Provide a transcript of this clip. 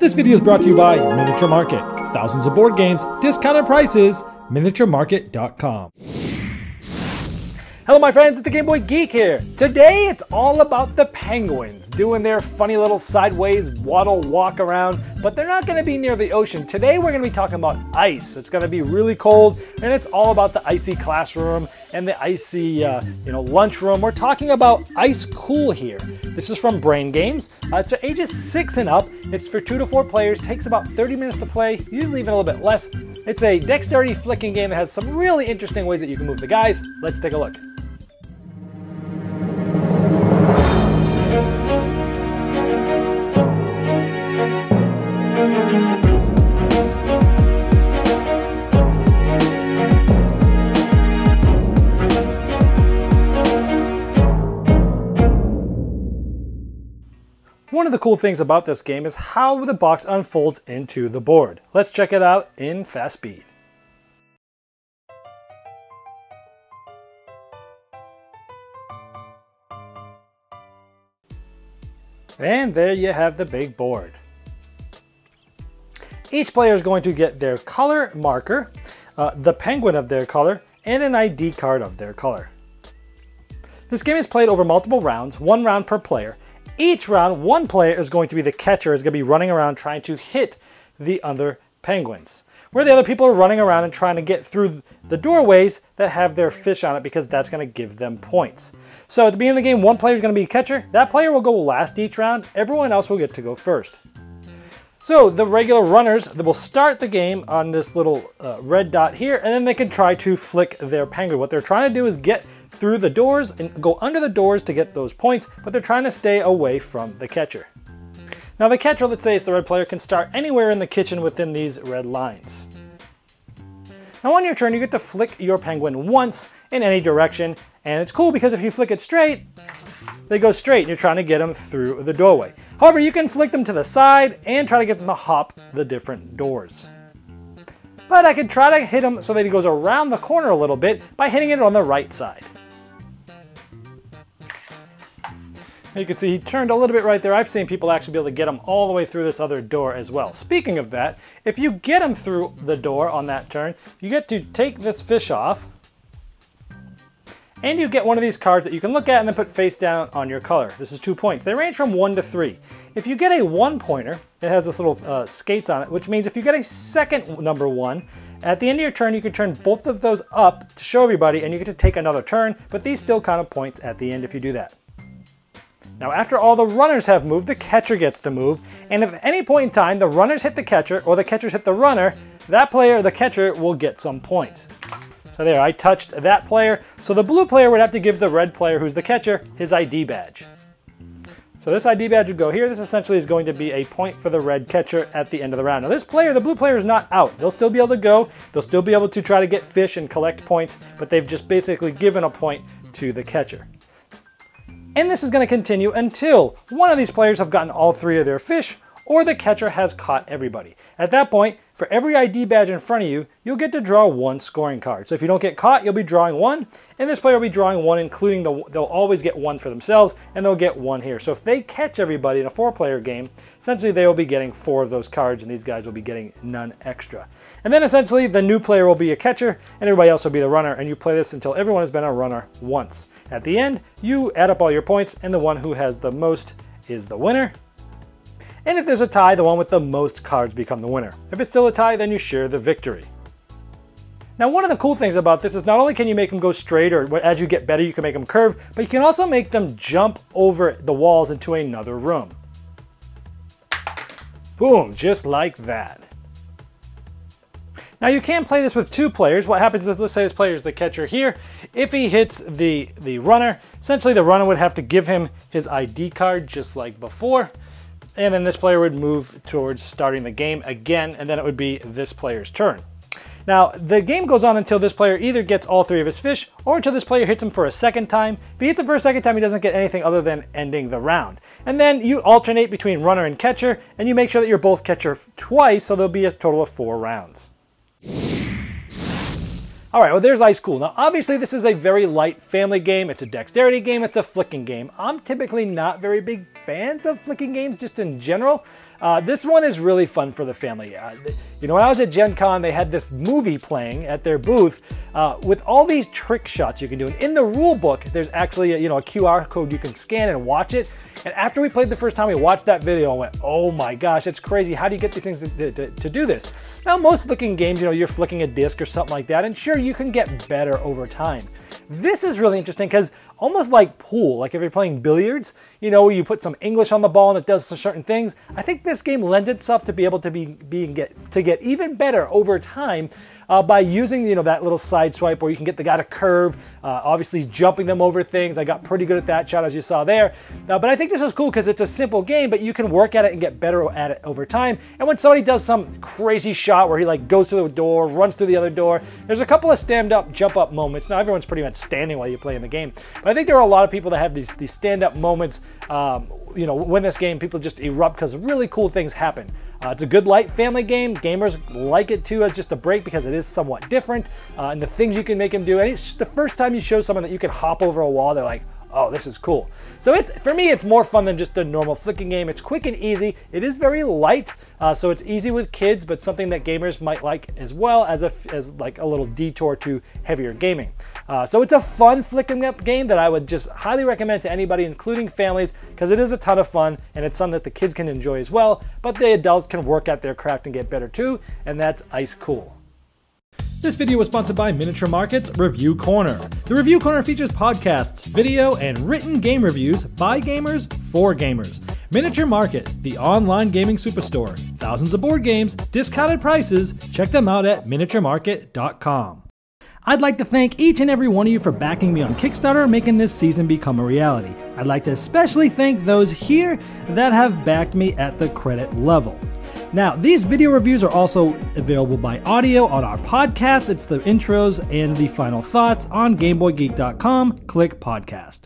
This video is brought to you by Miniature Market. Thousands of board games, discounted prices, miniaturemarket.com. Hello my friends, it's the Game Boy Geek here. Today it's all about the penguins doing their funny little sideways waddle walk around, but they're not going to be near the ocean. Today we're going to be talking about ice. It's going to be really cold, and it's all about the icy classroom and the icy lunchroom. We're talking about Ice Cool here. This is from Brain Games. It's for ages 6 and up. It's for 2 to 4 players. Takes about 30 minutes to play, usually even a little bit less. It's a dexterity flicking game that has some really interesting ways that you can move the guys. Let's take a look. One of the cool things about this game is how the box unfolds into the board. Let's check it out in fast speed. And there you have the big board. Each player is going to get their color marker, the penguin of their color, and an ID card of their color. This game is played over multiple rounds, 1 round per player. Each round, one player is going to be the catcher, is going to be running around trying to hit the other penguins. Where the other people are running around and trying to get through the doorways that have their fish on it, because that's going to give them points. So at the beginning of the game, one player is going to be a catcher. That player will go last each round. Everyone else will get to go first. So the regular runners will start the game on this little red dot here, and then they can try to flick their penguin. What they're trying to do is get through the doors and go under the doors to get those points, but they're trying to stay away from the catcher. Now the catcher, let's say it's the red player, can start anywhere in the kitchen within these red lines. Now on your turn, you get to flick your penguin once in any direction, and it's cool because if you flick it straight, they go straight and you're trying to get them through the doorway. However, you can flick them to the side and try to get them to hop the different doors. But I could try to hit him so that he goes around the corner a little bit by hitting it on the right side. You can see he turned a little bit right there. I've seen people actually be able to get him all the way through this other door as well. Speaking of that, if you get him through the door on that turn, you get to take this fish off, and you get one of these cards that you can look at and then put face down on your color. This is 2 points. They range from 1 to 3. If you get a 1-pointer, it has this little skates on it, which means if you get a second number 1, at the end of your turn, you can turn both of those up to show everybody, and you get to take another turn, but these still count as points at the end if you do that. Now after all the runners have moved, the catcher gets to move, and if at any point in time the runners hit the catcher or the catchers hit the runner, that player, the catcher, will get some points. So there, I touched that player, so the blue player would have to give the red player, who's the catcher, his ID badge. So this ID badge would go here. This essentially is going to be a point for the red catcher at the end of the round. Now this player, the blue player, is not out. They'll still be able to go, they'll still be able to try to get fish and collect points, but they've just basically given a point to the catcher. And this is going to continue until one of these players have gotten all 3 of their fish, or the catcher has caught everybody. At that point, for every ID badge in front of you, you'll get to draw 1 scoring card. So if you don't get caught, you'll be drawing 1, and this player will be drawing 1, including they'll always get 1 for themselves, and they'll get 1 here. So if they catch everybody in a 4-player game, essentially they will be getting 4 of those cards, and these guys will be getting none extra. And then essentially the new player will be a catcher, and everybody else will be the runner, and you play this until everyone has been a runner once. At the end, you add up all your points, and the one who has the most is the winner. And if there's a tie, the one with the most cards become the winner. If it's still a tie, then you share the victory. Now one of the cool things about this is not only can you make them go straight, or as you get better you can make them curve, but you can also make them jump over the walls into another room. Boom, just like that. Now you can play this with 2 players. What happens is, let's say this player is the catcher here. If he hits the runner, essentially the runner would have to give him his ID card just like before. And then this player would move towards starting the game again, and then it would be this player's turn. Now the game goes on until this player either gets all 3 of his fish, or until this player hits him for a second time. If he hits him for a second time, he doesn't get anything other than ending the round. And then you alternate between runner and catcher, and you make sure that you're both catcher twice, so there'll be a total of 4 rounds. Alright, well there's Ice Cool. Now obviously this is a very light family game, it's a dexterity game, it's a flicking game. I'm typically not very big fans of flicking games just in general. This one is really fun for the family. You know, when I was at Gen Con, they had this movie playing at their booth with all these trick shots you can do. And in the rule book, there's actually a QR code you can scan and watch it. And after we played the first time, we watched that video and went, oh my gosh, it's crazy. How do you get these things to do this? Now, most flicking games, you're flicking a disc or something like that, and sure, you can get better over time. This is really interesting because almost like pool, like if you're playing billiards, you put some English on the ball and it does some certain things. I think this game lends itself to be able to get even better over time by using that little side swipe where you can get the guy to curve, obviously jumping them over things. I got pretty good at that shot as you saw there. But I think this is cool because it's a simple game, but you can work at it and get better at it over time. And when somebody does some crazy shot where he like goes through the door, runs through the other door, there's a couple of stand-up, jump-up moments. Now everyone's pretty much standing while you play in the game, but I think there are a lot of people that have these stand-up moments. When this game, people just erupt because really cool things happen. It's a good light family game. Gamers like it too as just a break because it is somewhat different and the things you can make them do. And it's the first time you show someone that you can hop over a wall, they're like, oh, this is cool. So for me, it's more fun than just a normal flicking game. It's quick and easy. It is very light, so it's easy with kids, but something that gamers might like as well as like a little detour to heavier gaming. So it's a fun flicking up game that I would just highly recommend to anybody, including families, because it is a ton of fun and it's something that the kids can enjoy as well, but the adults can work at their craft and get better too, and that's ice cool. This video was sponsored by Miniature Market's Review Corner. The Review Corner features podcasts, video, and written game reviews by gamers for gamers. Miniature Market, the online gaming superstore. Thousands of board games, discounted prices. Check them out at miniaturemarket.com. I'd like to thank each and every one of you for backing me on Kickstarter, making this season become a reality. I'd like to especially thank those here that have backed me at the credit level. Now, these video reviews are also available by audio on our podcast. It's the intros and the final thoughts on GameBoyGeek.com. Click podcast.